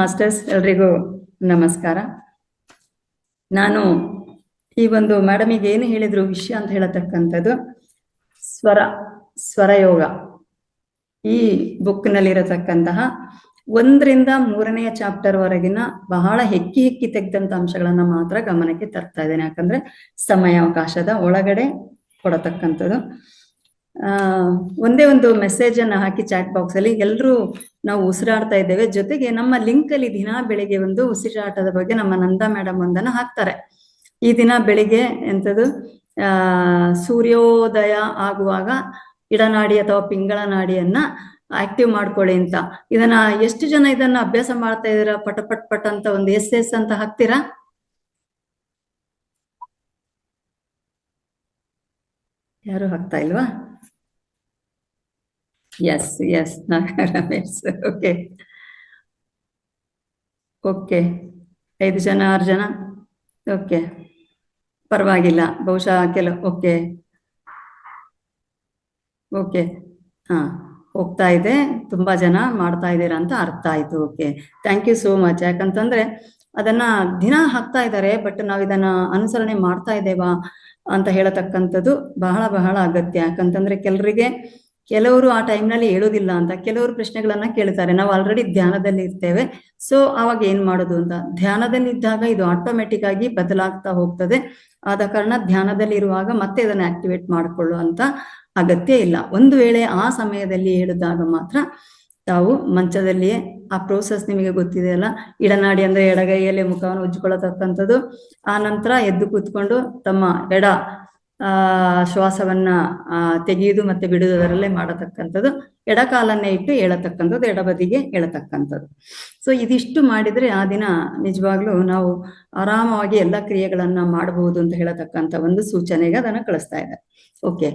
Masters ಎಲ್ರಿಗೂ ನಮಸ್ಕಾರ. ನಾನು ಈ ಒಂದು ಮೇಡಮಿಗೆ ಏನು ಹೇಳಿದ್ರು ವಿಷಯ ಅಂತ ಹೇಳತಕ್ಕಂಥದ್ದು ಸ್ವರಯೋಗ. ಈ ಬುಕ್ನಲ್ಲಿರತಕ್ಕಂತಹ 1ರಿಂದ 3ನೇ ಚಾಪ್ಟರ್ ವರೆಗಿನ ಬಹಳ ಹೆಕ್ಕಿ ತೆಗೆದಂತ ಅಂಶಗಳನ್ನ ಮಾತ್ರ ಗಮನಕ್ಕೆ ತರ್ತಾ ಇದ್ದೇನೆ. ಯಾಕಂದ್ರೆ ಸಮಯಾವಕಾಶದ ಒಳಗಡೆ ಕೊಡತಕ್ಕಂಥದ್ದು. ಒಂದೇ ಒಂದು ಮೆಸೇಜ್ ಅನ್ನ ಹಾಕಿ ಚಾಟ್ ಬಾಕ್ಸ್ ಅಲ್ಲಿ ಎಲ್ರು ನಾವು ಉಸಿರಾಡ್ತಾ ಇದ್ದೇವೆ. ಜೊತೆಗೆ ನಮ್ಮ ಲಿಂಕ್ ಅಲ್ಲಿ ದಿನ ಬೆಳಿಗ್ಗೆ ಒಂದು ಉಸಿರಾಟದ ಬಗ್ಗೆ ನಮ್ಮ ನಂದಾ ಮೇಡಮ್ ಒಂದನ್ನ ಹಾಕ್ತಾರೆ. ಈ ದಿನ ಬೆಳಿಗ್ಗೆ ಎಂತದು ಸೂರ್ಯೋದಯ ಆಗುವಾಗ ಇಡನಾಡಿ ಅಥವಾ ಪಿಂಗಳ ನಾಡಿಯನ್ನ ಆಕ್ಟಿವ್ ಮಾಡ್ಕೊಳ್ಳಿ ಅಂತ. ಇದನ್ನ ಎಷ್ಟು ಜನ ಇದನ್ನ ಅಭ್ಯಾಸ ಮಾಡ್ತಾ ಇದೀರಾ? ಪಟ್ ಅಂತ ಒಂದು ಎಸ್ ಅಂತ ಹಾಕ್ತೀರಾ? ಯಾರು ಹಾಕ್ತಾ ಇಲ್ವಾ? ಎಸ್ ರಮೇಶ್. ಓಕೆ 5 ಜನ 6 ಜನ. ಓಕೆ, ಪರವಾಗಿಲ್ಲ. ಬಹುಶಃ ಓಕೆ ಹಾ, ಹೋಗ್ತಾ ಇದೆ. ತುಂಬಾ ಜನ ಮಾಡ್ತಾ ಇದ್ದೀರಾ ಅಂತ ಅರ್ಥ ಆಯ್ತು. Okay, thank you so much. ಯಾಕಂತಂದ್ರೆ ಅದನ್ನ ದಿನ ಹಾಕ್ತಾ ಇದ್ದಾರೆ, ಬಟ್ ನಾವ್ ಇದನ್ನ ಅನುಸರಣೆ ಮಾಡ್ತಾ ಇದ್ದೇವಾ ಅಂತ ಹೇಳತಕ್ಕಂಥದ್ದು ಬಹಳ ಅಗತ್ಯ. ಯಾಕಂತಂದ್ರೆ ಕೆಲವರು ಆ ಟೈಮ್ನಲ್ಲಿ ಹೇಳೋದಿಲ್ಲ ಅಂತ ಕೆಲವರು ಪ್ರಶ್ನೆಗಳನ್ನ ಕೇಳ್ತಾರೆ. ನಾವು ಆಲ್ರೆಡಿ ಧ್ಯಾನದಲ್ಲಿ ಇರ್ತೇವೆ. ಸೊ ಅವಾಗ ಏನ್ ಮಾಡೋದು ಅಂತ, ಧ್ಯಾನದಲ್ಲಿ ಇದ್ದಾಗ ಇದು ಆಟೋಮೆಟಿಕ್ ಆಗಿ ಬದಲಾಗ್ತಾ ಹೋಗ್ತದೆ. ಆದ ಕಾರಣ ಧ್ಯಾನದಲ್ಲಿ ಇರುವಾಗ ಮತ್ತೆ ಇದನ್ನ ಆಕ್ಟಿವೇಟ್ ಮಾಡಿಕೊಳ್ಳುವಂತ ಅಗತ್ಯ ಇಲ್ಲ. ಒಂದು ವೇಳೆ ಆ ಸಮಯದಲ್ಲಿ ಹೇಳಿದಾಗ ಮಾತ್ರ ತಾವು ಮಂಚದಲ್ಲಿಯೇ ಆ ಪ್ರೋಸೆಸ್ ನಿಮಗೆ ಗೊತ್ತಿದೆ ಅಲ್ಲ. ಇಡನಾಡಿ ಅಂದ್ರೆ ಎಡಗೈಯಲ್ಲಿ ಮುಖವನ್ನು ಉಜ್ಜಿಕೊಳ್ಳತಕ್ಕಂಥದ್ದು. ಆ ನಂತರ ಎದ್ದು ಕೂತ್ಕೊಂಡು ತಮ್ಮ ಎಡ ಶ್ವಾಸವನ್ನ ತೆಗೆಯುವುದು ಮತ್ತೆ ಬಿಡುವುದರಲ್ಲೇ ಮಾಡತಕ್ಕಂಥದ್ದು. ಎಡಕಾಲನ್ನೇ ಇಟ್ಟು ಹೇಳತಕ್ಕಂಥದ್ದು, ಎಡಬದಿಗೆ ಹೇಳತಕ್ಕಂಥದ್ದು. ಸೊ ಇದಿಷ್ಟು ಮಾಡಿದ್ರೆ ಆ ದಿನ ನಿಜವಾಗ್ಲೂ ನಾವು ಆರಾಮವಾಗಿ ಎಲ್ಲ ಕ್ರಿಯೆಗಳನ್ನ ಮಾಡಬಹುದು ಅಂತ ಹೇಳತಕ್ಕಂಥ ಒಂದು ಸೂಚನೆಗೆ ಅದನ್ನ ಕಳಿಸ್ತಾ ಇದ್ದಾರೆ. ಓಕೆ,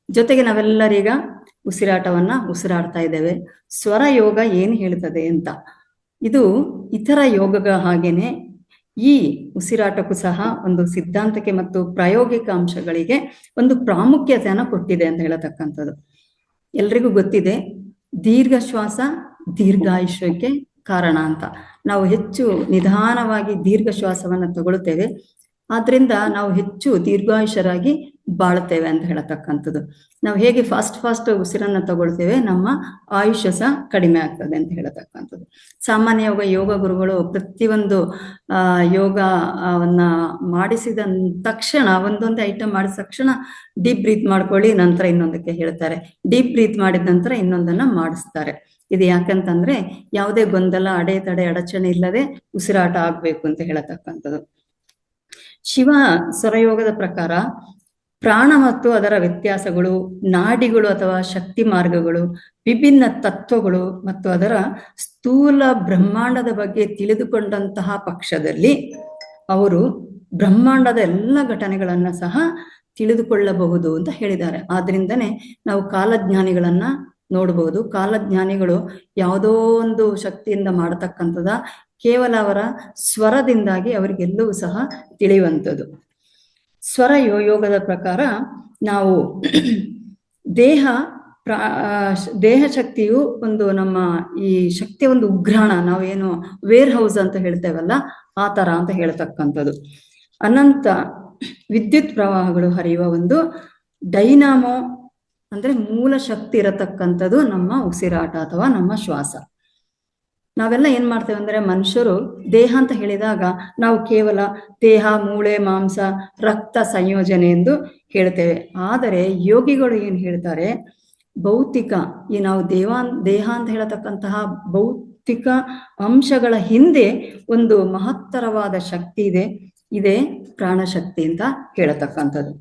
ಜೊತೆಗೆ ನಾವೆಲ್ಲರೀಗ ಉಸಿರಾಡ್ತಾ ಇದ್ದೇವೆ. ಸ್ವರ ಯೋಗ ಏನ್ ಹೇಳ್ತದೆ ಅಂತ, ಇದು ಇತರ ಯೋಗಗಳ ಹಾಗೇನೆ ಈ ಉಸಿರಾಟಕ್ಕೂ ಸಹ ಒಂದು ಸಿದ್ಧಾಂತಕ್ಕೆ ಮತ್ತು ಪ್ರಾಯೋಗಿಕ ಅಂಶಗಳಿಗೆ ಒಂದು ಪ್ರಾಮುಖ್ಯತೆಯನ್ನ ಕೊಟ್ಟಿದೆ ಅಂತ ಹೇಳತಕ್ಕಂಥದ್ದು. ಎಲ್ರಿಗೂ ಗೊತ್ತಿದೆ, ದೀರ್ಘ ಶ್ವಾಸ ದೀರ್ಘಾಯುಷ್ಯಕ್ಕೆ ಕಾರಣ ಅಂತ. ನಾವು ಹೆಚ್ಚು ನಿಧಾನವಾಗಿ ದೀರ್ಘ ಶ್ವಾಸವನ್ನ ತಗೊಳ್ತೇವೆ, ಆದ್ರಿಂದ ನಾವು ಹೆಚ್ಚು ದೀರ್ಘಾಯುಷರಾಗಿ ಬಾಳ್ತೇವೆ ಅಂತ ಹೇಳತಕ್ಕಂಥದ್ದು. ನಾವು ಹೇಗೆ ಫಾಸ್ಟ್ ಉಸಿರನ್ನ ತಗೊಳ್ತೇವೆ, ನಮ್ಮ ಆಯುಷ್ಯ ಸಹ ಕಡಿಮೆ ಆಗ್ತದೆ ಅಂತ ಹೇಳತಕ್ಕಂಥದ್ದು. ಸಾಮಾನ್ಯವಾಗಿ ಯೋಗ ಗುರುಗಳು ಪ್ರತಿಯೊಂದು ಯೋಗವನ್ನ ಮಾಡಿಸಿದ ತಕ್ಷಣ, ಒಂದೊಂದು ಐಟಮ್ ಮಾಡಿದ ತಕ್ಷಣ ಡೀಪ್ ಬ್ರೀತ್ ಮಾಡ್ಕೊಳ್ಳಿ, ನಂತರ ಇನ್ನೊಂದಕ್ಕೆ ಹೇಳ್ತಾರೆ. ಡೀಪ್ ಬ್ರೀತ್ ಮಾಡಿದ ನಂತರ ಇನ್ನೊಂದನ್ನ ಮಾಡಿಸ್ತಾರೆ. ಇದು ಯಾಕಂತಂದ್ರೆ ಯಾವುದೇ ಗೊಂದಲ, ಅಡೆತಡೆ, ಅಡಚಣೆ ಇಲ್ಲದೆ ಉಸಿರಾಟ ಆಗ್ಬೇಕು ಅಂತ ಹೇಳತಕ್ಕಂಥದ್ದು. ಶಿವ ಸ್ವರಯೋಗದ ಪ್ರಕಾರ ಪ್ರಾಣ ಮತ್ತು ಅದರ ವ್ಯತ್ಯಾಸಗಳು, ನಾಡಿಗಳು ಅಥವಾ ಶಕ್ತಿ ಮಾರ್ಗಗಳು, ವಿಭಿನ್ನ ತತ್ವಗಳು ಮತ್ತು ಅದರ ಸ್ಥೂಲ ಬ್ರಹ್ಮಾಂಡದ ಬಗ್ಗೆ ತಿಳಿದುಕೊಂಡಂತಹ ಪಕ್ಷದಲ್ಲಿ ಅವರು ಬ್ರಹ್ಮಾಂಡದ ಎಲ್ಲ ಘಟನೆಗಳನ್ನ ಸಹ ತಿಳಿದುಕೊಳ್ಳಬಹುದು ಅಂತ ಹೇಳಿದ್ದಾರೆ. ಆದ್ರಿಂದನೇ ನಾವು ಕಾಲಜ್ಞಾನಿಗಳನ್ನ ನೋಡಬಹುದು. ಕಾಲಜ್ಞಾನಿಗಳು ಯಾವುದೋ ಒಂದು ಶಕ್ತಿಯಿಂದ ಮಾಡತಕ್ಕಂಥದ, ಕೇವಲ ಅವರ ಸ್ವರದಿಂದಾಗಿ ಅವರಿಗೆಲ್ಲವೂ ಸಹ ತಿಳಿಯುವಂಥದ್ದು. ಸ್ವರ ಯೋಗದ ಪ್ರಕಾರ ನಾವು ದೇಹ ಶಕ್ತಿಯು ಒಂದು ನಮ್ಮ ಈ ಶಕ್ತಿಯ ಒಂದು ಉಗ್ರಾಣ, ನಾವೇನು ವೇರ್ ಹೌಸ್ ಅಂತ ಹೇಳ್ತೇವಲ್ಲ, ಆ ತರ ಅಂತ ಹೇಳ್ತಕ್ಕಂಥದ್ದು. ಅನಂತ ವಿದ್ಯುತ್ ಪ್ರವಾಹಗಳು ಹರಿಯುವ ಒಂದು ಡೈನಾಮೋ ಅಂದ್ರೆ ಮೂಲ ಶಕ್ತಿ ಇರತಕ್ಕಂಥದ್ದು ನಮ್ಮ ಉಸಿರಾಟ ಅಥವಾ ನಮ್ಮ ಶ್ವಾಸ. ನಾವೆಲ್ಲ ಏನ್ ಮಾಡ್ತೇವೆ ಅಂದ್ರೆ, ಮನುಷ್ಯರು ದೇಹ ಅಂತ ಹೇಳಿದಾಗ ನಾವು ಕೇವಲ ದೇಹ, ಮೂಳೆ, ಮಾಂಸ, ರಕ್ತ ಸಂಯೋಜನೆ ಎಂದು ಹೇಳ್ತೇವೆ. ಆದರೆ ಯೋಗಿಗಳು ಏನ್ ಹೇಳ್ತಾರೆ, ಭೌತಿಕ ಈ ನಾವು ದೇಹ ಅಂತ ಹೇಳತಕ್ಕಂತಹ ಭೌತಿಕ ಅಂಶಗಳ ಹಿಂದೆ ಒಂದು ಮಹತ್ತರವಾದ ಶಕ್ತಿ ಇದೆ. ಇದೇ ಪ್ರಾಣಶಕ್ತಿ ಅಂತ ಹೇಳತಕ್ಕಂಥದ್ದು.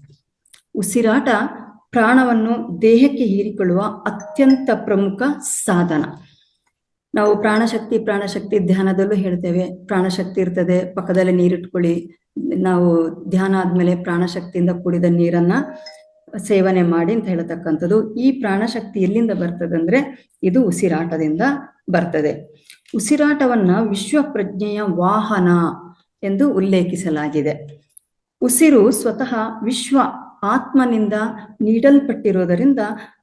ಉಸಿರಾಟ ಪ್ರಾಣವನ್ನು ದೇಹಕ್ಕೆ ಹೀರಿಕೊಳ್ಳುವ ಅತ್ಯಂತ ಪ್ರಮುಖ ಸಾಧನ. ನಾವು ಪ್ರಾಣಶಕ್ತಿ ಧ್ಯಾನದಲ್ಲೂ ಹೇಳ್ತೇವೆ. ಪ್ರಾಣಶಕ್ತಿ ಇರ್ತದೆ, ಪಕ್ಕದಲ್ಲಿ ನೀರಿಟ್ಕೊಳ್ಳಿ. ನಾವು ಧ್ಯಾನ ಆದ್ಮೇಲೆ ಪ್ರಾಣಶಕ್ತಿಯಿಂದ ಕೂಡಿದ ನೀರನ್ನ ಸೇವನೆ ಮಾಡಿ ಅಂತ ಹೇಳತಕ್ಕಂಥದ್ದು. ಈ ಪ್ರಾಣಶಕ್ತಿ ಎಲ್ಲಿಂದ ಬರ್ತದೆ ಅಂದ್ರೆ, ಇದು ಉಸಿರಾಟದಿಂದ ಬರ್ತದೆ. ಉಸಿರಾಟವನ್ನ ವಿಶ್ವ ಪ್ರಜ್ಞೆಯ ವಾಹನ ಎಂದು ಉಲ್ಲೇಖಿಸಲಾಗಿದೆ. ಉಸಿರು ಸ್ವತಃ ವಿಶ್ವ ಆತ್ಮನಿಂದ ನೀಡಲ್ಪಟ್ಟಿರುವುದರಿಂದ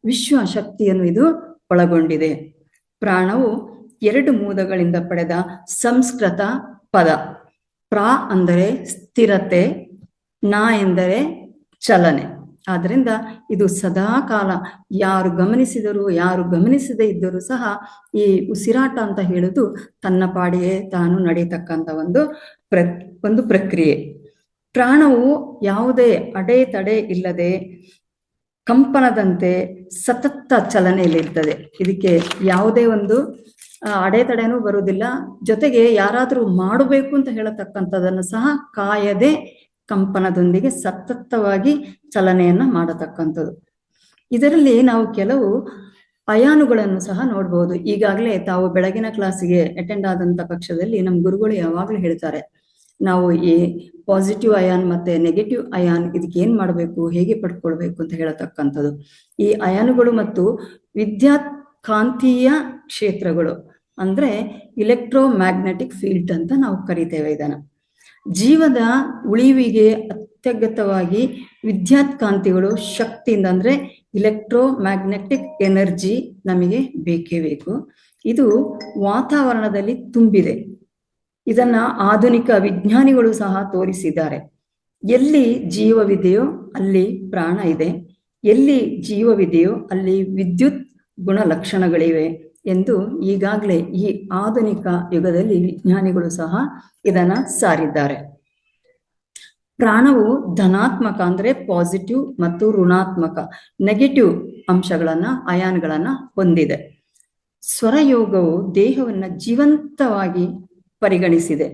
ವಿಶ್ವ ಶಕ್ತಿಯನ್ನು ಇದು ಒಳಗೊಂಡಿದೆ. ಪ್ರಾಣವು 2 ಮೂದಗಳಿಂದ ಪಡೆದ ಸಂಸ್ಕೃತ ಪದ. ಪ್ರ ಅಂದರೆ ಸ್ಥಿರತೆ, ನ ಎಂದರೆ ಚಲನೆ. ಆದ್ರಿಂದ ಇದು ಸದಾ ಕಾಲ ಯಾರು ಗಮನಿಸಿದರೂ ಯಾರು ಗಮನಿಸದೇ ಇದ್ದರೂ ಸಹ ಈ ಉಸಿರಾಟ ಅಂತ ಹೇಳುದು ತನ್ನ ಪಾಡಿಗೆ ತಾನು ನಡೀತಕ್ಕಂಥ ಒಂದು ಪ್ರಕ್ರಿಯೆ. ಪ್ರಾಣವು ಯಾವುದೇ ಅಡೆತಡೆ ಇಲ್ಲದೆ ಕಂಪನದಂತೆ ಸತತ ಚಲನೆಯಲ್ಲಿರ್ತದೆ. ಇದಕ್ಕೆ ಯಾವುದೇ ಒಂದು ಅಡೆತಡೆನೂ ಬರುವುದಿಲ್ಲ. ಜೊತೆಗೆ ಯಾರಾದರೂ ಮಾಡಬೇಕು ಅಂತ ಹೇಳತಕ್ಕಂಥದನ್ನು ಸಹ ಕಾಯದೆ ಕಂಪನದೊಂದಿಗೆ ಸತತವಾಗಿ ಚಲನೆಯನ್ನ ಮಾಡತಕ್ಕಂಥದ್ದು. ಇದರಲ್ಲಿ ನಾವು ಕೆಲವು ಅಯಾನುಗಳನ್ನು ಸಹ ನೋಡ್ಬೋದು. ಈಗಾಗಲೇ ತಾವು ಬೆಳಗಿನ ಕ್ಲಾಸಿಗೆ ಅಟೆಂಡ್ ಆದಂತ ಪಕ್ಷದಲ್ಲಿ ನಮ್ಮ ಗುರುಗಳು ಯಾವಾಗಲೂ ಹೇಳ್ತಾರೆ, ನಾವು ಈ ಪಾಸಿಟಿವ್ ಅಯಾನ್ ಮತ್ತೆ ನೆಗೆಟಿವ್ ಅಯಾನ್ ಇದಕ್ಕೆ ಏನ್ ಮಾಡಬೇಕು, ಹೇಗೆ ಪಡ್ಕೊಳ್ಬೇಕು ಅಂತ ಹೇಳತಕ್ಕಂಥದ್ದು. ಈ ಅಯಾನುಗಳು ಮತ್ತು ವಿದ್ಯುತ್ ಕಾಂತೀಯ ಕ್ಷೇತ್ರಗಳು ಅಂದ್ರೆ ಇಲೆಕ್ಟ್ರೋಮ್ಯಾಗ್ನೆಟಿಕ್ ಫೀಲ್ಡ್ ಅಂತ ನಾವು ಕರಿತೇವೆ ಇದನ್ನ. ಜೀವದ ಉಳಿವಿಗೆ ಅತ್ಯಗತವಾಗಿ ವಿದ್ಯುತ್ ಕಾಂತಿಗಳು ಶಕ್ತಿಯಿಂದ ಅಂದ್ರೆ ಇಲೆಕ್ಟ್ರೋಮ್ಯಾಗ್ನೆಟಿಕ್ ಎನರ್ಜಿ ನಮಗೆ ಬೇಕೇ ಬೇಕು. ಇದು ವಾತಾವರಣದಲ್ಲಿ ತುಂಬಿದೆ. ಇದನ್ನ ಆಧುನಿಕ ವಿಜ್ಞಾನಿಗಳು ಸಹ ತೋರಿಸಿದ್ದಾರೆ. ಎಲ್ಲಿ ಜೀವವಿದೆಯೋ ಅಲ್ಲಿ ಪ್ರಾಣ ಇದೆ, ಎಲ್ಲಿ ಜೀವವಿದೆಯೋ ಅಲ್ಲಿ ವಿದ್ಯುತ್ ಗುಣಲಕ್ಷಣಗಳಿವೆ ಎಂದು ಈಗಾಗಲೇ ಈ ಆಧುನಿಕ ಯುಗದಲ್ಲಿ ವಿಜ್ಞಾನಿಗಳು ಸಹ ಇದನ್ನ ಸಾರಿದ್ದಾರೆ. ಪ್ರಾಣವು ಧನಾತ್ಮಕ ಅಂದ್ರೆ ಪಾಸಿಟಿವ್ ಮತ್ತು ಋಣಾತ್ಮಕ ನೆಗೆಟಿವ್ ಅಂಶಗಳನ್ನ ಅಯಾನ್ಗಳನ್ನ ಹೊಂದಿದೆ. ಸ್ವರಯೋಗವು ದೇಹವನ್ನ ಜೀವಂತವಾಗಿ ಪರಿಗಣಿಸಿದೆ.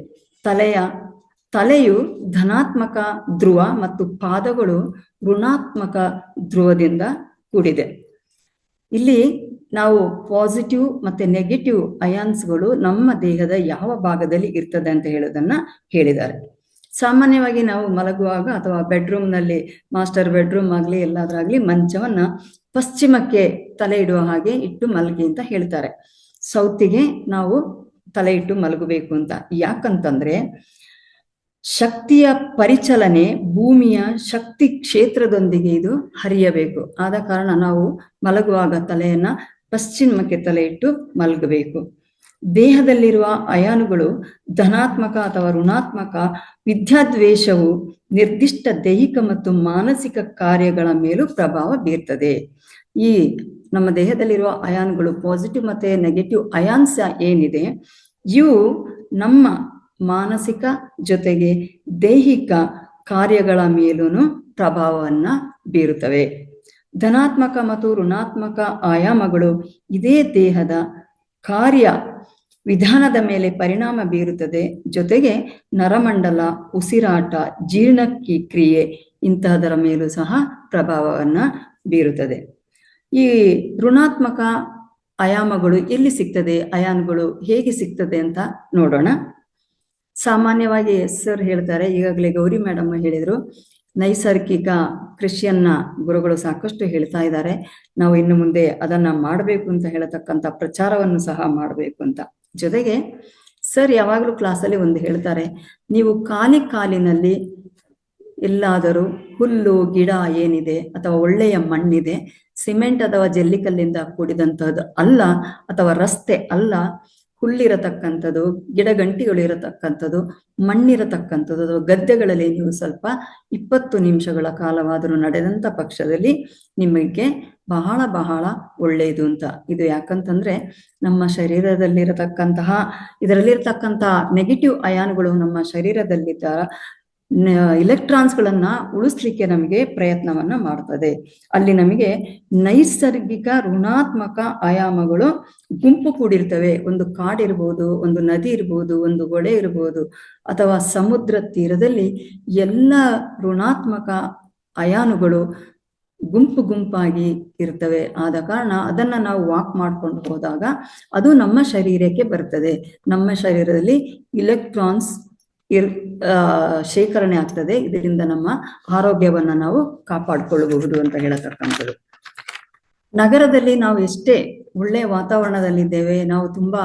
ತಲೆಯು ಧನಾತ್ಮಕ ಧ್ರುವ ಮತ್ತು ಪಾದಗಳು ಋಣಾತ್ಮಕ ಧ್ರುವದಿಂದ ಕೂಡಿದೆ. ಇಲ್ಲಿ ನಾವು ಪಾಸಿಟಿವ್ ಮತ್ತೆ ನೆಗೆಟಿವ್ ಅಯಾನ್ಸ್ಗಳು ನಮ್ಮ ದೇಹದ ಯಾವ ಭಾಗದಲ್ಲಿ ಇರ್ತದೆ ಅಂತ ಹೇಳೋದನ್ನ ಹೇಳಿದ್ದಾರೆ. ಸಾಮಾನ್ಯವಾಗಿ ನಾವು ಮಲಗುವಾಗ ಅಥವಾ ಬೆಡ್ರೂಮ್ನಲ್ಲಿ, ಮಾಸ್ಟರ್ ಬೆಡ್ರೂಮ್ ಆಗ್ಲಿ ಎಲ್ಲಾದ್ರಾಗ್ಲಿ, ಮಂಚವನ್ನ ಪಶ್ಚಿಮಕ್ಕೆ ತಲೆ ಇಡುವ ಹಾಗೆ ಇಟ್ಟು ಮಲಗಿ ಅಂತ ಹೇಳ್ತಾರೆ. ಸೌತಿಗೆ ನಾವು ತಲೆ ಇಟ್ಟು ಮಲಗಬೇಕು ಅಂತ. ಯಾಕಂತಂದ್ರೆ ಶಕ್ತಿಯ ಪರಿಚಲನೆ ಭೂಮಿಯ ಶಕ್ತಿ ಕ್ಷೇತ್ರದೊಂದಿಗೆ ಇದು ಹರಿಯಬೇಕು. ಆದ ಕಾರಣ ನಾವು ಮಲಗುವಾಗ ತಲೆಯನ್ನ ಪಶ್ಚಿಮಕ್ಕೆ ತಲೆ ಇಟ್ಟು ಮಲಗಬೇಕು. ದೇಹದಲ್ಲಿರುವ ಅಯಾನುಗಳು ಧನಾತ್ಮಕ ಅಥವಾ ಋಣಾತ್ಮಕ ವಿದ್ಯಾದ್ವೇಷವು ನಿರ್ದಿಷ್ಟ ದೈಹಿಕ ಮತ್ತು ಮಾನಸಿಕ ಕಾರ್ಯಗಳ ಮೇಲೂ ಪ್ರಭಾವ ಬೀರ್ತದೆ. ಈ ನಮ್ಮ ದೇಹದಲ್ಲಿರುವ ಅಯಾನ್ಗಳು ಪಾಸಿಟಿವ್ ಮತ್ತೆ ನೆಗೆಟಿವ್ ಅಯಾನ್ಸ್ ಏನಿದೆ, ಇವು ನಮ್ಮ ಮಾನಸಿಕ ಜೊತೆಗೆ ದೈಹಿಕ ಕಾರ್ಯಗಳ ಮೇಲೂ ಪ್ರಭಾವವನ್ನ ಬೀರುತ್ತವೆ. ಧನಾತ್ಮಕ ಮತ್ತು ಋಣಾತ್ಮಕ ಆಯಾಮಗಳು ಇದೇ ದೇಹದ ಕಾರ್ಯ ವಿಧಾನದ ಮೇಲೆ ಪರಿಣಾಮ ಬೀರುತ್ತದೆ. ಜೊತೆಗೆ ನರಮಂಡಲ, ಉಸಿರಾಟ, ಜೀರ್ಣಕ್ರಿಯೆ ಇಂತಹದರ ಮೇಲೂ ಸಹ ಪ್ರಭಾವವನ್ನ ಬೀರುತ್ತದೆ. ಈ ಋಣಾತ್ಮಕ ಆಯಾಮಗಳು ಎಲ್ಲಿ ಸಿಗ್ತದೆ, ಅಯಾನ್ಗಳು ಹೇಗೆ ಸಿಗ್ತದೆ ಅಂತ ನೋಡೋಣ. ಸಾಮಾನ್ಯವಾಗಿ ಸರ್ ಹೇಳ್ತಾರೆ, ಈಗಾಗಲೇ ಗೌರಿ ಮೇಡಮ್ ಹೇಳಿದ್ರು, ನೈಸರ್ಗಿಕ ಕೃಷಿಯನ್ನ ಗುರುಗಳು ಸಾಕಷ್ಟು ಹೇಳ್ತಾ ಇದ್ದಾರೆ. ನಾವು ಇನ್ನು ಮುಂದೆ ಅದನ್ನ ಮಾಡಬೇಕು ಅಂತ ಹೇಳತಕ್ಕಂಥ ಪ್ರಚಾರವನ್ನು ಸಹ ಮಾಡಬೇಕು ಅಂತ. ಜೊತೆಗೆ ಸರ್ ಯಾವಾಗಲೂ ಕ್ಲಾಸಲ್ಲಿ ಒಂದು ಹೇಳ್ತಾರೆ, ನೀವು ಕಾಲಿನಲ್ಲಿ ಎಲ್ಲಾದರೂ ಹುಲ್ಲು ಗಿಡ ಏನಿದೆ ಅಥವಾ ಒಳ್ಳೆಯ ಮಣ್ಣಿದೆ, ಸಿಮೆಂಟ್ ಅಥವಾ ಜಲ್ಲಿಕಲ್ಲಿಂದ ಕೂಡಿದಂತಹದ್ದು ಅಲ್ಲ, ಅಥವಾ ರಸ್ತೆ ಅಲ್ಲ, ಹುಲ್ಲಿರತಕ್ಕಂಥದ್ದು, ಗಿಡ ಗಂಟಿಗಳು ಇರತಕ್ಕಂಥದ್ದು, ಮಣ್ಣಿರತಕ್ಕಂಥದ್ದು ಅಥವಾ ಗದ್ದೆಗಳಲ್ಲಿ ನೀವು ಸ್ವಲ್ಪ 20 ನಿಮಿಷಗಳ ಕಾಲವಾದರೂ ನಡೆದಂತ ಪಕ್ಷದಲ್ಲಿ ನಿಮಗೆ ಬಹಳ ಬಹಳ ಒಳ್ಳೆಯದು ಅಂತ. ಇದು ಯಾಕಂತಂದ್ರೆ ನಮ್ಮ ಶರೀರದಲ್ಲಿರತಕ್ಕಂತಹ ಇದರಲ್ಲಿರ್ತಕ್ಕಂತಹ ನೆಗೆಟಿವ್ ಅಯಾನ್ಗಳು ನಮ್ಮ ಶರೀರದಲ್ಲಿದ್ದ ಇಲೆಕ್ಟ್ರಾನ್ಸ್ಗಳನ್ನ ಉಳಿಸ್ಲಿಕ್ಕೆ ನಮಗೆ ಪ್ರಯತ್ನವನ್ನ ಮಾಡ್ತದೆ. ಅಲ್ಲಿ ನಮಗೆ ನೈಸರ್ಗಿಕ ಋಣಾತ್ಮಕ ಆಯಾಮಗಳು ಗುಂಪು ಕೂಡಿರ್ತವೆ. ಒಂದು ಕಾಡಿರ್ಬೋದು, ಒಂದು ನದಿ ಇರ್ಬೋದು, ಒಂದು ಹೊಳೆ ಇರ್ಬೋದು, ಅಥವಾ ಸಮುದ್ರ ತೀರದಲ್ಲಿ ಎಲ್ಲ ಋಣಾತ್ಮಕ ಅಯಾನುಗಳು ಗುಂಪು ಗುಂಪಾಗಿ ಇರ್ತವೆ. ಆದ ಕಾರಣ ಅದನ್ನ ನಾವು ವಾಕ್ ಮಾಡ್ಕೊಂಡು ಹೋದಾಗ ಅದು ನಮ್ಮ ಶರೀರಕ್ಕೆ ಬರ್ತದೆ. ನಮ್ಮ ಶರೀರದಲ್ಲಿ ಇಲೆಕ್ಟ್ರಾನ್ಸ್ ಶೇಖರಣೆ ಆಗ್ತದೆ. ಇದರಿಂದ ನಮ್ಮ ಆರೋಗ್ಯವನ್ನ ನಾವು ಕಾಪಾಡಿಕೊಳ್ಳಬಹುದು ಅಂತ ಹೇಳತಕ್ಕಂಥದ್ದು. ನಗರದಲ್ಲಿ ನಾವು ಎಷ್ಟೇ ಒಳ್ಳೆಯ ವಾತಾವರಣದಲ್ಲಿದ್ದೇವೆ, ನಾವು ತುಂಬಾ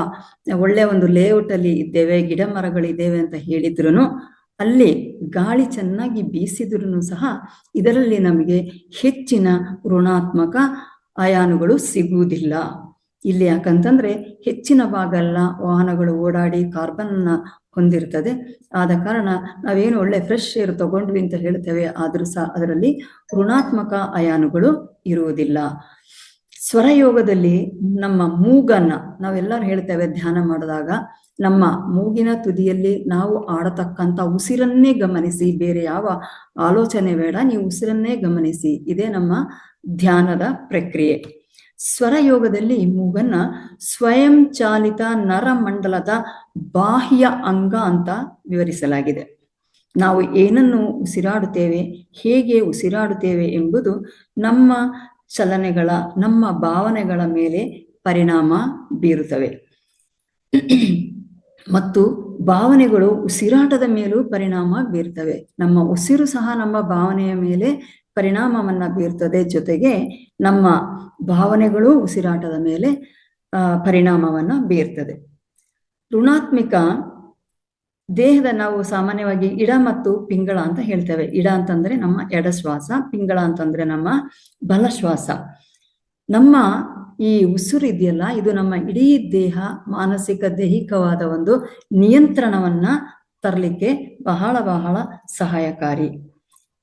ಒಳ್ಳೆಯ ಒಂದು ಲೇಔಟ್ ಅಲ್ಲಿ ಇದ್ದೇವೆ, ಗಿಡ ಮರಗಳಿದ್ದೇವೆ ಅಂತ ಹೇಳಿದ್ರು ಅಲ್ಲಿ ಗಾಳಿ ಚೆನ್ನಾಗಿ ಬೀಸಿದ್ರು ಸಹ ಇದರಲ್ಲಿ ನಮಗೆ ಹೆಚ್ಚಿನ ಋಣಾತ್ಮಕ ಅಯಾನುಗಳು ಸಿಗುವುದಿಲ್ಲ. ಇಲ್ಲಿ ಯಾಕಂತಂದ್ರೆ ಹೆಚ್ಚಿನ ಭಾಗ ಎಲ್ಲ ವಾಹನಗಳು ಓಡಾಡಿ ಕಾರ್ಬನ್ ಹೊಂದಿರ್ತದೆ. ಆದ ಕಾರಣ ನಾವೇನು ಒಳ್ಳೆ ಫ್ರೆಶ್ ಏರ್ ತಗೊಂಡ್ವಿ ಅಂತ ಹೇಳ್ತೇವೆ, ಆದ್ರೂ ಸಹ ಅದರಲ್ಲಿ ಋಣಾತ್ಮಕ ಅಯಾನುಗಳು ಇರುವುದಿಲ್ಲ. ಸ್ವರಯೋಗದಲ್ಲಿ ನಮ್ಮ ಮೂಗನ್ನ ನಾವೆಲ್ಲರೂ ಹೇಳ್ತೇವೆ ಧ್ಯಾನ ಮಾಡಿದಾಗ, ನಮ್ಮ ಮೂಗಿನ ತುದಿಯಲ್ಲಿ ನಾವು ಆಡತಕ್ಕಂಥ ಉಸಿರನ್ನೇ ಗಮನಿಸಿ, ಬೇರೆ ಯಾವ ಆಲೋಚನೆ ಬೇಡ, ನೀವು ಉಸಿರನ್ನೇ ಗಮನಿಸಿ. ಇದೇ ನಮ್ಮ ಧ್ಯಾನದ ಪ್ರಕ್ರಿಯೆ. ಸ್ವರಯೋಗದಲ್ಲಿ ಮೂಗನ್ನ ಸ್ವಯಂ ಚಾಲಿತ ನರಮಂಡಲದ ಬಾಹ್ಯ ಅಂಗ ಅಂತ ವಿವರಿಸಲಾಗಿದೆ. ನಾವು ಏನನ್ನು ಉಸಿರಾಡುತ್ತೇವೆ, ಹೇಗೆ ಉಸಿರಾಡುತ್ತೇವೆ ಎಂಬುದು ನಮ್ಮ ಚಲನೆಗಳ, ನಮ್ಮ ಭಾವನೆಗಳ ಮೇಲೆ ಪರಿಣಾಮ ಬೀರುತ್ತವೆ. ಮತ್ತು ಭಾವನೆಗಳು ಉಸಿರಾಟದ ಮೇಲೂ ಪರಿಣಾಮ ಬೀರ್ತವೆ. ನಮ್ಮ ಉಸಿರು ಸಹ ನಮ್ಮ ಭಾವನೆಯ ಮೇಲೆ ಪರಿಣಾಮವನ್ನ ಬೀರ್ತದೆ. ಜೊತೆಗೆ ನಮ್ಮ ಭಾವನೆಗಳು ಉಸಿರಾಟದ ಮೇಲೆ ಪರಿಣಾಮವನ್ನ ಬೀರ್ತದೆ. ಋಣಾತ್ಮಕ ದೇಹದ, ನಾವು ಸಾಮಾನ್ಯವಾಗಿ ಇಡ ಮತ್ತು ಪಿಂಗಳ ಅಂತ ಹೇಳ್ತೇವೆ. ಇಡ ಅಂತಂದ್ರೆ ನಮ್ಮ ಎಡ ಶ್ವಾಸ, ಪಿಂಗಳ ಅಂತಂದ್ರೆ ನಮ್ಮ ಬಲ ಶ್ವಾಸ. ನಮ್ಮ ಈ ಉಸಿರು ಇದೆಯಲ್ಲ, ಇದು ನಮ್ಮ ಇಡೀ ದೇಹ, ಮಾನಸಿಕ ದೈಹಿಕವಾದ ಒಂದು ನಿಯಂತ್ರಣವನ್ನ ತರಲಿಕ್ಕೆ ಬಹಳ ಬಹಳ ಸಹಾಯಕಾರಿ.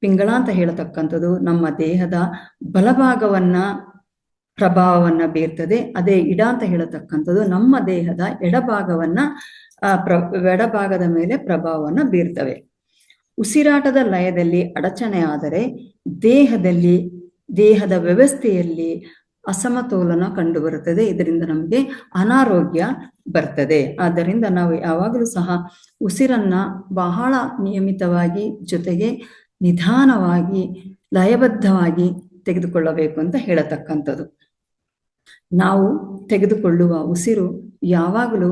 ಪಿಂಗಳ ಅಂತ ಹೇಳತಕ್ಕಂಥದ್ದು ನಮ್ಮ ದೇಹದ ಬಲಭಾಗವನ್ನ ಪ್ರಭಾವವನ್ನ ಬೀರ್ತದೆ. ಅದೇ ಇಡ ಅಂತ ಹೇಳತಕ್ಕಂಥದ್ದು ನಮ್ಮ ದೇಹದ ಎಡಭಾಗವನ್ನ ಎಡಭಾಗದ ಮೇಲೆ ಪ್ರಭಾವವನ್ನ ಬೀರ್ತವೆ. ಉಸಿರಾಟದ ಲಯದಲ್ಲಿ ಅಡಚಣೆ ಆದರೆ ದೇಹದ ವ್ಯವಸ್ಥೆಯಲ್ಲಿ ಅಸಮತೋಲನ ಕಂಡುಬರುತ್ತದೆ. ಇದರಿಂದ ನಮಗೆ ಅನಾರೋಗ್ಯ ಬರ್ತದೆ. ಆದ್ದರಿಂದ ನಾವು ಯಾವಾಗಲೂ ಸಹ ಉಸಿರನ್ನ ಬಹಳ ನಿಯಮಿತವಾಗಿ, ಜೊತೆಗೆ ನಿಧಾನವಾಗಿ, ಲಯಬದ್ಧವಾಗಿ ತೆಗೆದುಕೊಳ್ಳಬೇಕು ಅಂತ ಹೇಳತಕ್ಕಂಥದ್ದು. ನಾವು ತೆಗೆದುಕೊಳ್ಳುವ ಉಸಿರು ಯಾವಾಗಲೂ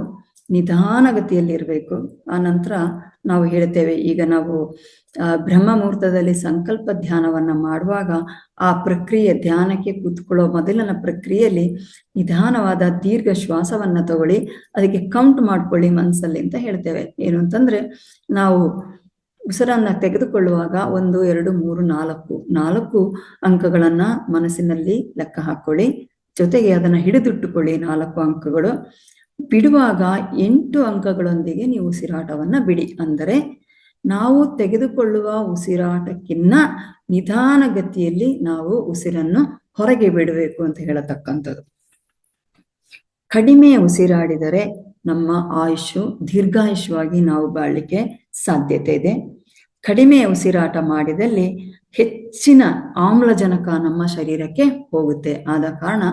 ನಿಧಾನಗತಿಯಲ್ಲಿರಬೇಕು. ಆ ನಂತರ ನಾವು ಹೇಳ್ತೇವೆ, ಈಗ ನಾವು ಬ್ರಹ್ಮ ಮುಹೂರ್ತದಲ್ಲಿ ಸಂಕಲ್ಪ ಧ್ಯಾನವನ್ನ ಮಾಡುವಾಗ ಆ ಪ್ರಕ್ರಿಯೆ, ಧ್ಯಾನಕ್ಕೆ ಕೂತ್ಕೊಳ್ಳೋ ಮೊದಲಿನ ಪ್ರಕ್ರಿಯೆಯಲ್ಲಿ ನಿಧಾನವಾದ ದೀರ್ಘ ಶ್ವಾಸವನ್ನ ತಗೊಳ್ಳಿ, ಅದಕ್ಕೆ ಕೌಂಟ್ ಮಾಡ್ಕೊಳ್ಳಿ ಮನಸ್ಸಲ್ಲಿ ಅಂತ ಹೇಳ್ತೇವೆ. ಏನು ಅಂತಂದ್ರೆ, ನಾವು ಉಸಿರನ್ನ ತೆಗೆದುಕೊಳ್ಳುವಾಗ 1 2 3 4 ಅಂಕಗಳನ್ನ ಮನಸ್ಸಿನಲ್ಲಿ ಲೆಕ್ಕ ಹಾಕೊಳ್ಳಿ. ಜೊತೆಗೆ ಅದನ್ನ ಹಿಡಿದಿಟ್ಟುಕೊಳ್ಳಿ 4 ಅಂಕಗಳು. ಬಿಡುವಾಗ 8 ಅಂಕಗಳೊಂದಿಗೆ ನೀವು ಉಸಿರಾಟವನ್ನ ಬಿಡಿ. ಅಂದರೆ ನಾವು ತೆಗೆದುಕೊಳ್ಳುವ ಉಸಿರಾಟಕ್ಕಿನ್ನ ನಿಧಾನಗತಿಯಲ್ಲಿ ನಾವು ಉಸಿರನ್ನು ಹೊರಗೆ ಬಿಡಬೇಕು ಅಂತ ಹೇಳತಕ್ಕಂಥದ್ದು. ಕಡಿಮೆ ಉಸಿರಾಡಿದರೆ ನಮ್ಮ ಆಯುಷು ದೀರ್ಘಾಯುಷವಾಗಿ ನಾವು ಬಾಳಲಿಕ್ಕೆ ಸಾಧ್ಯತೆ ಇದೆ. ಕಡಿಮೆ ಉಸಿರಾಟ ಮಾಡಿದಲ್ಲಿ ಹೆಚ್ಚಿನ ಆಮ್ಲಜನಕ ನಮ್ಮ ಶರೀರಕ್ಕೆ ಹೋಗುತ್ತೆ. ಆದ ಕಾರಣ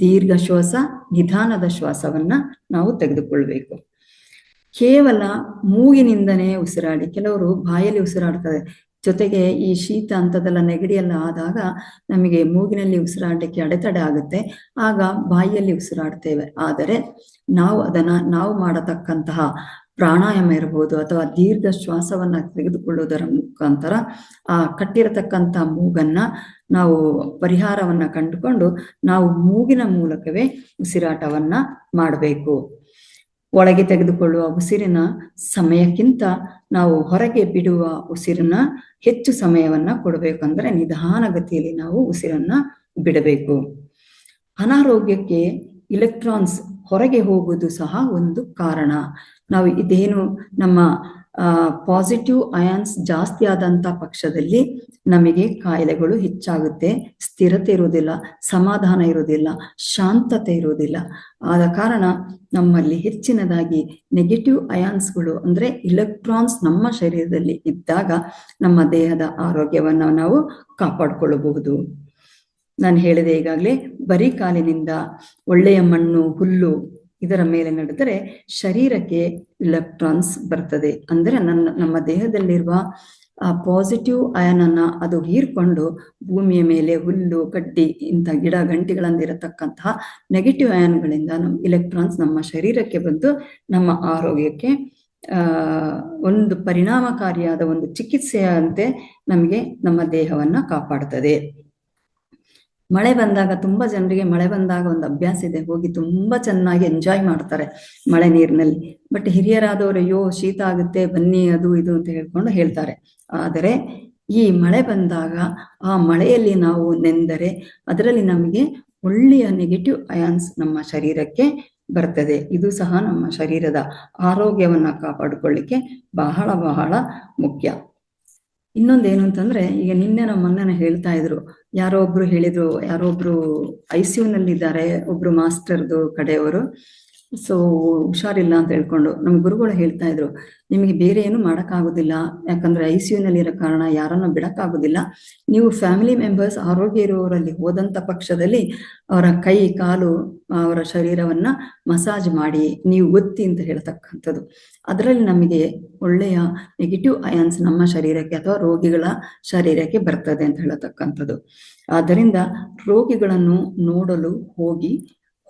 ದೀರ್ಘ ಶ್ವಾಸ, ನಿಧಾನದ ಶ್ವಾಸವನ್ನ ನಾವು ತೆಗೆದುಕೊಳ್ಬೇಕು. ಕೇವಲ ಮೂಗಿನಿಂದನೇ ಉಸಿರಾಡಿ, ಕೆಲವರು ಬಾಯಲ್ಲಿ ಉಸಿರಾಡ್ತಾರೆ. ಜೊತೆಗೆ ಈ ಶೀತ ಹಂತದೆಲ್ಲ, ನೆಗಡಿ ಎಲ್ಲ ಆದಾಗ ನಮಗೆ ಮೂಗಿನಲ್ಲಿ ಉಸಿರಾಡಲಿಕ್ಕೆ ಅಡೆತಡೆ ಆಗುತ್ತೆ. ಆಗ ಬಾಯಿಯಲ್ಲಿ ಉಸಿರಾಡ್ತೇವೆ. ಆದರೆ ನಾವು ಮಾಡತಕ್ಕಂತಹ ಪ್ರಾಣಾಯಾಮ ಇರ್ಬೋದು, ಅಥವಾ ದೀರ್ಘ ಶ್ವಾಸವನ್ನ ತೆಗೆದುಕೊಳ್ಳುವುದರ ಮುಖಾಂತರ ಆ ಕಟ್ಟಿರತಕ್ಕಂಥ ಮೂಗನ್ನ ನಾವು ಪರಿಹಾರವನ್ನ ಕಂಡುಕೊಂಡು ನಾವು ಮೂಗಿನ ಮೂಲಕವೇ ಉಸಿರಾಟವನ್ನ ಮಾಡಬೇಕು. ಒಳಗೆ ತೆಗೆದುಕೊಳ್ಳುವ ಉಸಿರಿನ ಸಮಯಕ್ಕಿಂತ ನಾವು ಹೊರಗೆ ಬಿಡುವ ಉಸಿರನ್ನ ಹೆಚ್ಚು ಸಮಯವನ್ನ ಕೊಡಬೇಕಂದ್ರೆ ನಿಧಾನಗತಿಯಲ್ಲಿ ನಾವು ಉಸಿರನ್ನ ಬಿಡಬೇಕು. ಅನಾರೋಗ್ಯಕ್ಕೆ ಇಲೆಕ್ಟ್ರಾನ್ಸ್ ಹೊರಗೆ ಹೋಗುವುದು ಸಹ ಒಂದು ಕಾರಣ. ನಾವು ಇದೇನು ನಮ್ಮ ಪಾಸಿಟಿವ್ ಅಯಾನ್ಸ್ ಜಾಸ್ತಿ ಆದಂತ ಪಕ್ಷದಲ್ಲಿ ನಮಗೆ ಕಾಯಿಲೆಗಳು ಹೆಚ್ಚಾಗುತ್ತೆ, ಸ್ಥಿರತೆ ಇರುವುದಿಲ್ಲ, ಸಮಾಧಾನ ಇರುವುದಿಲ್ಲ, ಶಾಂತತೆ ಇರುವುದಿಲ್ಲ. ಆದ ಕಾರಣ ನಮ್ಮಲ್ಲಿ ಹೆಚ್ಚಿನದಾಗಿ ನೆಗೆಟಿವ್ ಅಯಾನ್ಸ್ಗಳು ಅಂದ್ರೆ ಇಲೆಕ್ಟ್ರಾನ್ಸ್ ನಮ್ಮ ಶರೀರದಲ್ಲಿ ಇದ್ದಾಗ ನಮ್ಮ ದೇಹದ ಆರೋಗ್ಯವನ್ನು ನಾವು ಕಾಪಾಡಿಕೊಳ್ಳಬಹುದು. ನಾನು ಹೇಳಿದೆ ಈಗಾಗಲೇ, ಬರೀ ಕಾಲಿನಿಂದ ಒಳ್ಳೆಯ ಮಣ್ಣು, ಹುಲ್ಲು ಇದರ ಮೇಲೆ ನಡೆದರೆ ಶರೀರಕ್ಕೆ ಇಲೆಕ್ಟ್ರಾನ್ಸ್ ಬರ್ತದೆ. ಅಂದ್ರೆ ನಮ್ಮ ದೇಹದಲ್ಲಿರುವ ಆ ಪಾಸಿಟಿವ್ ಅಯನ್ ಅನ್ನ ಅದು ಹೀರ್ಕೊಂಡು ಭೂಮಿಯ ಮೇಲೆ ಹುಲ್ಲು, ಕಡ್ಡಿ, ಇಂಥ ಗಿಡ ಗಂಟಿಗಳಂದಿರತಕ್ಕಂತಹ ನೆಗೆಟಿವ್ ಅಯಾನ್ಗಳಿಂದ ಇಲೆಕ್ಟ್ರಾನ್ಸ್ ನಮ್ಮ ಶರೀರಕ್ಕೆ ಬಂದು ನಮ್ಮ ಆರೋಗ್ಯಕ್ಕೆ ಒಂದು ಪರಿಣಾಮಕಾರಿಯಾದ ಒಂದು ಚಿಕಿತ್ಸೆಯಂತೆ ನಮಗೆ ನಮ್ಮ ದೇಹವನ್ನ ಕಾಪಾಡುತ್ತದೆ. ಮಳೆ ಬಂದಾಗ, ತುಂಬಾ ಜನರಿಗೆ ಮಳೆ ಬಂದಾಗ ಒಂದು ಅಭ್ಯಾಸ ಇದೆ, ಹೋಗಿ ತುಂಬಾ ಚೆನ್ನಾಗಿ ಎಂಜಾಯ್ ಮಾಡ್ತಾರೆ ಮಳೆ ನೀರಿನಲ್ಲಿ. ಬಟ್ ಹಿರಿಯರಾದವರು ಅಯ್ಯೋ ಶೀತ ಆಗುತ್ತೆ ಬನ್ನಿ ಅದು ಇದು ಅಂತ ಹೇಳ್ಕೊಂಡು ಹೇಳ್ತಾರೆ. ಆದರೆ ಈ ಮಳೆ ಬಂದಾಗ ಆ ಮಳೆಯಲ್ಲಿ ನಾವು ನೆಂದರೆ ಅದರಲ್ಲಿ ನಮಗೆ ಒಳ್ಳೆಯ ನೆಗೆಟಿವ್ ಅಯಾನ್ಸ್ ನಮ್ಮ ಶರೀರಕ್ಕೆ ಬರ್ತದೆ. ಇದು ಸಹ ನಮ್ಮ ಶರೀರದ ಆರೋಗ್ಯವನ್ನ ಕಾಪಾಡಿಕೊಳ್ಳಿಕ್ಕೆ ಬಹಳ ಬಹಳ ಮುಖ್ಯ. ಇನ್ನೊಂದೇನು ಅಂತಂದ್ರೆ, ಈಗ ನಿನ್ನೆ ಮೊನ್ನೆ ಹೇಳ್ತಾ ಇದ್ರು, ಯಾರೋ ಒಬ್ರು ಹೇಳಿದ್ರು, ಯಾರೋ ಒಬ್ರು ICU ನಲ್ಲಿದ್ದಾರೆ, ಒಬ್ರು ಮಾಸ್ಟರ್ದು ಕಡೆಯವರು. ಸೊ ಹುಷಾರಿಲ್ಲ ಅಂತ ಹೇಳ್ಕೊಂಡು ನಮ್ಮ ಗುರುಗಳು ಹೇಳ್ತಾ ಇದ್ರು, ನಿಮಗೆ ಬೇರೆ ಏನು ಮಾಡೋಕ್ಕಾಗೋದಿಲ್ಲ, ಯಾಕಂದ್ರೆ ICU ನಲ್ಲಿ ಇರೋ ಕಾರಣ ಯಾರನ್ನ ಬಿಡಕ್ಕಾಗೋದಿಲ್ಲ. ನೀವು ಫ್ಯಾಮಿಲಿ ಮೆಂಬರ್ಸ್ ಆರೋಗ್ಯ ಇರುವವರಲ್ಲಿ ಹೋದಂತ ಪಕ್ಷದಲ್ಲಿ ಅವರ ಕೈ ಕಾಲು ಅವರ ಶರೀರವನ್ನ ಮಸಾಜ್ ಮಾಡಿ ನೀವು ಒತ್ತಿ ಅಂತ ಹೇಳ್ತಕ್ಕಂಥದ್ದು. ಅದರಲ್ಲಿ ನಮಗೆ ಒಳ್ಳೆಯ ನೆಗೆಟಿವ್ ಅಯಾನ್ಸ್ ನಮ್ಮ ಶರೀರಕ್ಕೆ ಅಥವಾ ರೋಗಿಗಳ ಶರೀರಕ್ಕೆ ಬರ್ತದೆ ಅಂತ ಹೇಳತಕ್ಕಂಥದ್ದು. ಆದ್ದರಿಂದ ರೋಗಿಗಳನ್ನು ನೋಡಲು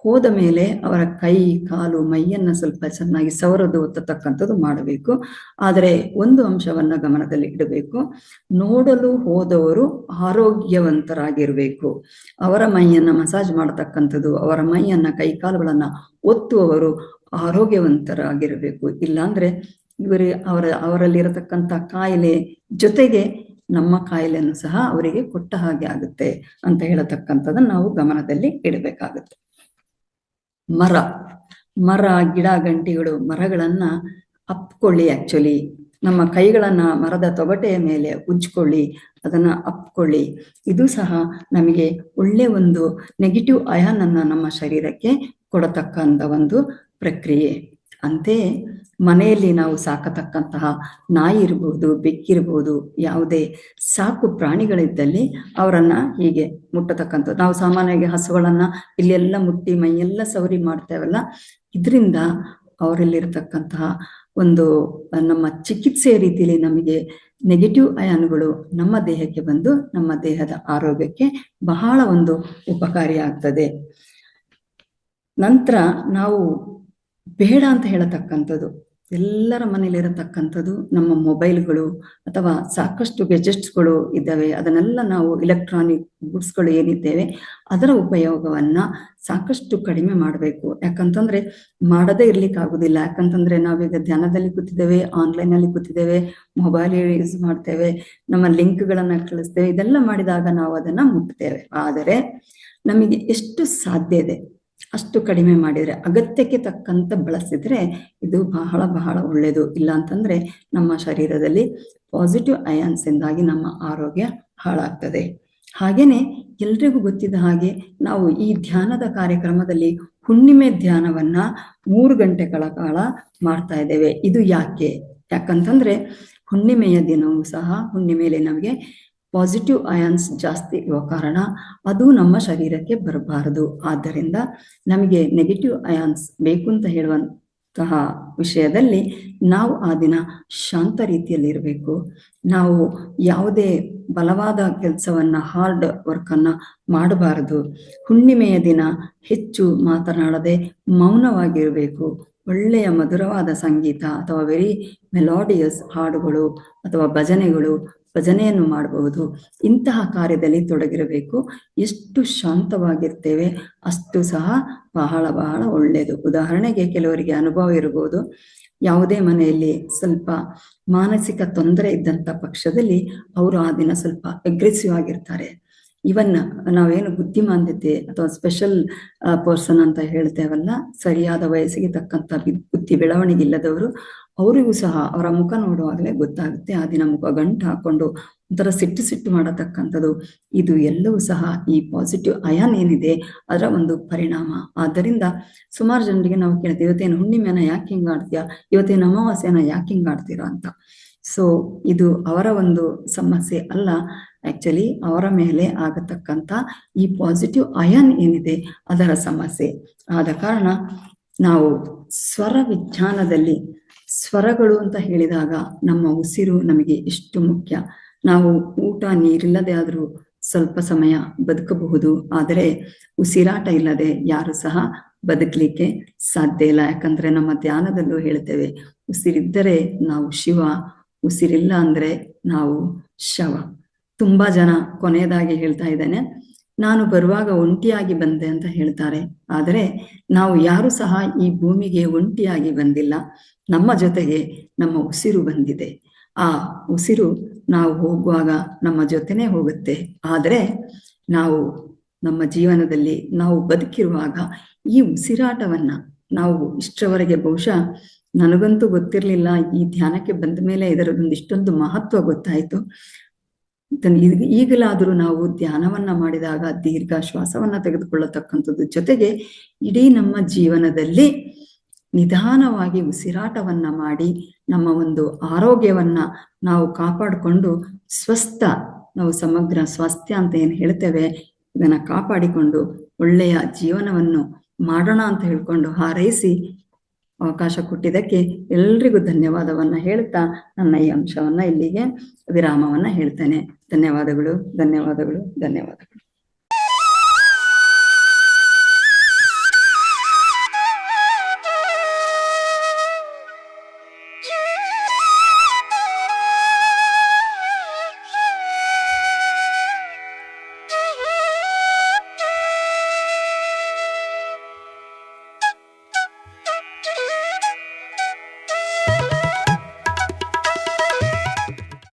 ಹೋದ ಮೇಲೆ ಅವರ ಕೈ ಕಾಲು ಮೈಯನ್ನ ಸ್ವಲ್ಪ ಚೆನ್ನಾಗಿ ಸವರದು ಒತ್ತತಕ್ಕಂಥದ್ದು ಮಾಡಬೇಕು. ಆದರೆ ಒಂದು ಅಂಶವನ್ನ ಗಮನದಲ್ಲಿ ಇಡಬೇಕು, ನೋಡಲು ಹೋದವರು ಆರೋಗ್ಯವಂತರಾಗಿರ್ಬೇಕು. ಅವರ ಮೈಯನ್ನ ಮಸಾಜ್ ಮಾಡತಕ್ಕಂಥದ್ದು, ಅವರ ಮೈಯನ್ನ ಕೈ ಕಾಲುಗಳನ್ನ ಒತ್ತುವವರು ಆರೋಗ್ಯವಂತರಾಗಿರ್ಬೇಕು. ಇಲ್ಲಾಂದ್ರೆ ಅವರಲ್ಲಿರತಕ್ಕಂಥ ಕಾಯಿಲೆ ಜೊತೆಗೆ ನಮ್ಮ ಕಾಯಿಲೆಯನ್ನು ಸಹ ಅವರಿಗೆ ಕೊಟ್ಟ ಹಾಗೆ ಆಗುತ್ತೆ ಅಂತ ಹೇಳತಕ್ಕಂಥದ್ದನ್ನ ನಾವು ಗಮನದಲ್ಲಿ ಇಡಬೇಕಾಗುತ್ತೆ. ಮರ ಗಿಡ ಗಂಟಿಗಳು, ಮರಗಳನ್ನ ಅಪ್ಕೊಳ್ಳಿ. ಆಕ್ಚುಲಿ ನಮ್ಮ ಕೈಗಳನ್ನ ಮರದ ತೊಗಟೆಯ ಮೇಲೆ ಉಜ್ಕೊಳ್ಳಿ, ಅದನ್ನ ಅಪ್ಕೊಳ್ಳಿ. ಇದು ಸಹ ನಮಗೆ ಒಳ್ಳೆ ಒಂದು ನೆಗೆಟಿವ್ ಅಯಾನ್ ಅನ್ನ ನಮ್ಮ ಶರೀರಕ್ಕೆ ಕೊಡತಕ್ಕಂಥ ಒಂದು ಪ್ರಕ್ರಿಯೆ. ಅಂತೆಯೇ ಮನೆಯಲ್ಲಿ ನಾವು ಸಾಕತಕ್ಕಂತಹ ನಾಯಿ ಇರ್ಬೋದು, ಬೆಕ್ಕಿರ್ಬೋದು, ಯಾವುದೇ ಸಾಕು ಪ್ರಾಣಿಗಳಿದ್ದಲ್ಲಿ ಅವರನ್ನ ಹೀಗೆ ಮುಟ್ಟತಕ್ಕಂಥದ್ದು. ನಾವು ಸಾಮಾನ್ಯವಾಗಿ ಹಸುಗಳನ್ನ ಇಲ್ಲೆಲ್ಲ ಮುಟ್ಟಿ ಮೈಯೆಲ್ಲ ಸವರಿ ಮಾಡ್ತೇವಲ್ಲ, ಇದರಿಂದ ಅವರಲ್ಲಿರ್ತಕ್ಕಂತಹ ಒಂದು ನಮ್ಮ ಚಿಕಿತ್ಸೆಯ ರೀತಿಯಲ್ಲಿ ನಮಗೆ ನೆಗೆಟಿವ್ ಅಯಾನ್ಗಳು ನಮ್ಮ ದೇಹಕ್ಕೆ ಬಂದು ನಮ್ಮ ದೇಹದ ಆರೋಗ್ಯಕ್ಕೆ ಬಹಳ ಒಂದು ಉಪಕಾರಿಯಾಗ್ತದೆ. ನಂತರ ನಾವು ಬೇಡ ಅಂತ ಹೇಳತಕ್ಕಂಥದ್ದು, ಎಲ್ಲರ ಮನೇಲಿರತಕ್ಕಂಥದ್ದು ನಮ್ಮ ಮೊಬೈಲ್ಗಳು ಅಥವಾ ಸಾಕಷ್ಟು ಗೆಜೆಟ್ಸ್ಗಳು ಇದ್ದಾವೆ. ಅದನ್ನೆಲ್ಲ ನಾವು ಇಲೆಕ್ಟ್ರಾನಿಕ್ ಗುಡ್ಸ್ಗಳು ಏನಿದ್ದೇವೆ ಅದರ ಉಪಯೋಗವನ್ನ ಸಾಕಷ್ಟು ಕಡಿಮೆ ಮಾಡಬೇಕು. ಯಾಕಂತಂದ್ರೆ ಮಾಡದೇ ಇರ್ಲಿಕ್ಕಾಗುದಿಲ್ಲ. ಯಾಕಂತಂದ್ರೆ ನಾವೀಗ ಧ್ಯಾನದಲ್ಲಿ ಕೂತಿದ್ದೇವೆ, ಆನ್ಲೈನ್ ಅಲ್ಲಿ ಕೂತಿದ್ದೇವೆ, ಮೊಬೈಲ್ ಯೂಸ್ ಮಾಡ್ತೇವೆ, ನಮ್ಮ ಲಿಂಕ್ಗಳನ್ನ ಕಳಿಸ್ತೇವೆ. ಇದೆಲ್ಲ ಮಾಡಿದಾಗ ನಾವು ಅದನ್ನ ಮುಟ್ತೇವೆ. ಆದರೆ ನಮಗೆ ಎಷ್ಟು ಸಾಧ್ಯ ಇದೆ ಅಷ್ಟು ಕಡಿಮೆ ಮಾಡಿದ್ರೆ, ಅಗತ್ಯಕ್ಕೆ ತಕ್ಕಂತ ಬಳಸಿದ್ರೆ ಇದು ಬಹಳ ಬಹಳ ಒಳ್ಳೆಯದು. ಇಲ್ಲ ಅಂತಂದ್ರೆ ನಮ್ಮ ಶರೀರದಲ್ಲಿ ಪಾಸಿಟಿವ್ ಅಯಾನ್ಸ್ ಇಂದಾಗಿ ನಮ್ಮ ಆರೋಗ್ಯ ಹಾಳಾಗ್ತದೆ. ಹಾಗೇನೆ ಎಲ್ರಿಗೂ ಗೊತ್ತಿದ್ದ ಹಾಗೆ ನಾವು ಈ ಧ್ಯಾನದ ಕಾರ್ಯಕ್ರಮದಲ್ಲಿ ಹುಣ್ಣಿಮೆ ಧ್ಯಾನವನ್ನ 3 ಗಂಟೆಗಳ ಕಾಲ ಮಾಡ್ತಾ ಇದ್ದೇವೆ. ಇದು ಯಾಕಂತಂದ್ರೆ ಹುಣ್ಣಿಮೆಯ ದಿನವೂ ಸಹ ಹುಣ್ಣಿಮೆಯಲ್ಲಿ ನಮಗೆ ಪಾಸಿಟಿವ್ ಅಯಾನ್ಸ್ ಜಾಸ್ತಿ ಇರುವ ಕಾರಣ ಅದು ನಮ್ಮ ಶರೀರಕ್ಕೆ ಬರಬಾರದು. ಆದ್ದರಿಂದ ನಮಗೆ ನೆಗೆಟಿವ್ ಅಯಾನ್ಸ್ ಬೇಕು ಅಂತ ಹೇಳುವಂತಹ ವಿಷಯದಲ್ಲಿ ನಾವು ಆ ದಿನ ಶಾಂತ ರೀತಿಯಲ್ಲಿ ಇರಬೇಕು. ನಾವು ಯಾವುದೇ ಬಲವಾದ ಕೆಲಸವನ್ನ, ಹಾರ್ಡ್ ವರ್ಕ್ ಅನ್ನ ಮಾಡಬಾರದು. ಹುಣ್ಣಿಮೆಯ ದಿನ ಹೆಚ್ಚು ಮಾತನಾಡದೆ ಮೌನವಾಗಿರಬೇಕು. ಒಳ್ಳೆಯ ಮಧುರವಾದ ಸಂಗೀತ ಅಥವಾ ವೆರಿ ಮೆಲೋಡಿಯಸ್ ಹಾಡುಗಳು ಅಥವಾ ಭಜನೆಯನ್ನು ಮಾಡಬಹುದು. ಇಂತಹ ಕಾರ್ಯದಲ್ಲಿ ತೊಡಗಿರಬೇಕು. ಎಷ್ಟು ಶಾಂತವಾಗಿರ್ತೇವೆ ಅಷ್ಟು ಸಹ ಬಹಳ ಬಹಳ ಒಳ್ಳೆಯದು. ಉದಾಹರಣೆಗೆ ಕೆಲವರಿಗೆ ಅನುಭವ ಇರಬಹುದು, ಯಾವುದೇ ಮನೆಯಲ್ಲಿ ಸ್ವಲ್ಪ ಮಾನಸಿಕ ತೊಂದರೆ ಇದ್ದಂತ ಪಕ್ಷದಲ್ಲಿ ಅವರು ಆ ದಿನ ಸ್ವಲ್ಪ ಅಗ್ರೆಸಿವ್ ಆಗಿರ್ತಾರೆ. ಇವನ್ ನಾವೇನು ಬುದ್ಧಿಮಾಂದ್ಯತೆ ಅಥವಾ ಸ್ಪೆಷಲ್ ಪರ್ಸನ್ ಅಂತ ಹೇಳ್ತೇವಲ್ಲ, ಸರಿಯಾದ ವಯಸ್ಸಿಗೆ ತಕ್ಕಂತ ಬುದ್ಧಿ ಬೆಳವಣಿಗೆ ಇಲ್ಲದವರು, ಅವರಿಗೂ ಸಹ ಅವರ ಮುಖ ನೋಡುವಾಗಲೇ ಗೊತ್ತಾಗುತ್ತೆ ಆ ದಿನ ಮುಖ ಗಂಟು ಹಾಕೊಂಡು ಒಂಥರ ಸಿಟ್ಟು ಮಾಡತಕ್ಕಂಥದ್ದು. ಇದು ಎಲ್ಲವೂ ಸಹ ಈ ಪಾಸಿಟಿವ್ ಅಯಾನ್ ಏನಿದೆ ಅದರ ಒಂದು ಪರಿಣಾಮ. ಆದ್ದರಿಂದ ಸುಮಾರು ಜನರಿಗೆ ನಾವು ಕೇಳ್ತೀವಿ, ಇವತ್ತೇನು ಹುಣ್ಣಿಮೆನ ಯಾಕೆ ಹಿಂಗ್ ಆಡ್ತೀಯಾ, ಇವತ್ತೇನು ಅಮಾವಾಸ್ಯನ ಯಾಕೆ ಹಿಂಗ್ ಆಡ್ತೀರಾ ಅಂತ. ಸೊ ಇದು ಅವರ ಒಂದು ಸಮಸ್ಯೆ ಅಲ್ಲ, ಆಕ್ಚುಲಿ ಅವರ ಮೇಲೆ ಆಗತಕ್ಕಂತ ಈ ಪಾಸಿಟಿವ್ ಅಯಾನ್ ಏನಿದೆ ಅದರ ಸಮಸ್ಯೆ. ಆದ ಕಾರಣ ನಾವು ಸ್ವರ ವಿಜ್ಞಾನದಲ್ಲಿ ಸ್ವರಗಳು ಅಂತ ಹೇಳಿದಾಗ ನಮ್ಮ ಉಸಿರು ನಮಗೆ ಎಷ್ಟು ಮುಖ್ಯ. ನಾವು ಊಟ ನೀರಿಲ್ಲದೆ ಆದ್ರೂ ಸ್ವಲ್ಪ ಸಮಯ ಬದುಕಬಹುದು, ಆದರೆ ಉಸಿರಾಟ ಇಲ್ಲದೆ ಯಾರು ಸಹ ಬದುಕಲಿಕ್ಕೆ ಸಾಧ್ಯ ಇಲ್ಲ. ಯಾಕಂದ್ರೆ ನಮ್ಮ ಧ್ಯಾನದಲ್ಲೂ ಹೇಳ್ತೇವೆ, ಉಸಿರಿದ್ದರೆ ನಾವು ಶಿವ, ಉಸಿರಿಲ್ಲ ಅಂದ್ರೆ ನಾವು ಶವ. ತುಂಬಾ ಜನ ಕೊನೆಯದಾಗಿ ಹೇಳ್ತಾ ಇದ್ದೇನೆ, ನಾನು ಬರುವಾಗ ಒಂಟಿಯಾಗಿ ಬಂದೆ ಅಂತ ಹೇಳ್ತಾರೆ. ಆದರೆ ನಾವು ಯಾರು ಸಹ ಈ ಭೂಮಿಗೆ ಒಂಟಿಯಾಗಿ ಬಂದಿಲ್ಲ, ನಮ್ಮ ಜೊತೆಗೆ ನಮ್ಮ ಉಸಿರು ಬಂದಿದೆ. ಆ ಉಸಿರು ನಾವು ಹೋಗುವಾಗ ನಮ್ಮ ಜೊತೆನೆ ಹೋಗುತ್ತೆ. ಆದರೆ ನಾವು ನಮ್ಮ ಜೀವನದಲ್ಲಿ ನಾವು ಬದುಕಿರುವಾಗ ಈ ಉಸಿರಾಟವನ್ನ ನಾವು ಇಷ್ಟರವರೆಗೆ ಬಹುಶಃ ನನಗಂತೂ ಗೊತ್ತಿರ್ಲಿಲ್ಲ. ಈ ಧ್ಯಾನಕ್ಕೆ ಬಂದ ಮೇಲೆ ಇದರದೊಂದು ಇಷ್ಟೊಂದು ಮಹತ್ವ ಗೊತ್ತಾಯ್ತು. ಈಗಲಾದರೂ ನಾವು ಧ್ಯಾನವನ್ನ ಮಾಡಿದಾಗ ದೀರ್ಘ ಶ್ವಾಸವನ್ನ ತೆಗೆದುಕೊಳ್ಳತಕ್ಕಂಥದ್ದು ಜೊತೆಗೆ ಇಡೀ ನಮ್ಮ ಜೀವನದಲ್ಲಿ ನಿಧಾನವಾಗಿ ಉಸಿರಾಟವನ್ನ ಮಾಡಿ ನಮ್ಮ ಒಂದು ಆರೋಗ್ಯವನ್ನ ನಾವು ಕಾಪಾಡಿಕೊಂಡು ನಾವು ಸಮಗ್ರ ಸ್ವಾಸ್ಥ್ಯ ಅಂತ ಏನ್ ಹೇಳ್ತೇವೆ ಇದನ್ನ ಕಾಪಾಡಿಕೊಂಡು ಒಳ್ಳೆಯ ಜೀವನವನ್ನು ಮಾಡೋಣ ಅಂತ ಹೇಳ್ಕೊಂಡು ಹಾರೈಸಿ ಅವಕಾಶ ಕೊಟ್ಟಿದ್ದಕ್ಕೆ ಎಲ್ರಿಗೂ ಧನ್ಯವಾದವನ್ನ ಹೇಳ್ತಾ ನನ್ನ ಈ ಅಂಶವನ್ನ ಇಲ್ಲಿಗೆ ವಿರಾಮವನ್ನ ಹೇಳ್ತೇನೆ. ಧನ್ಯವಾದಗಳು.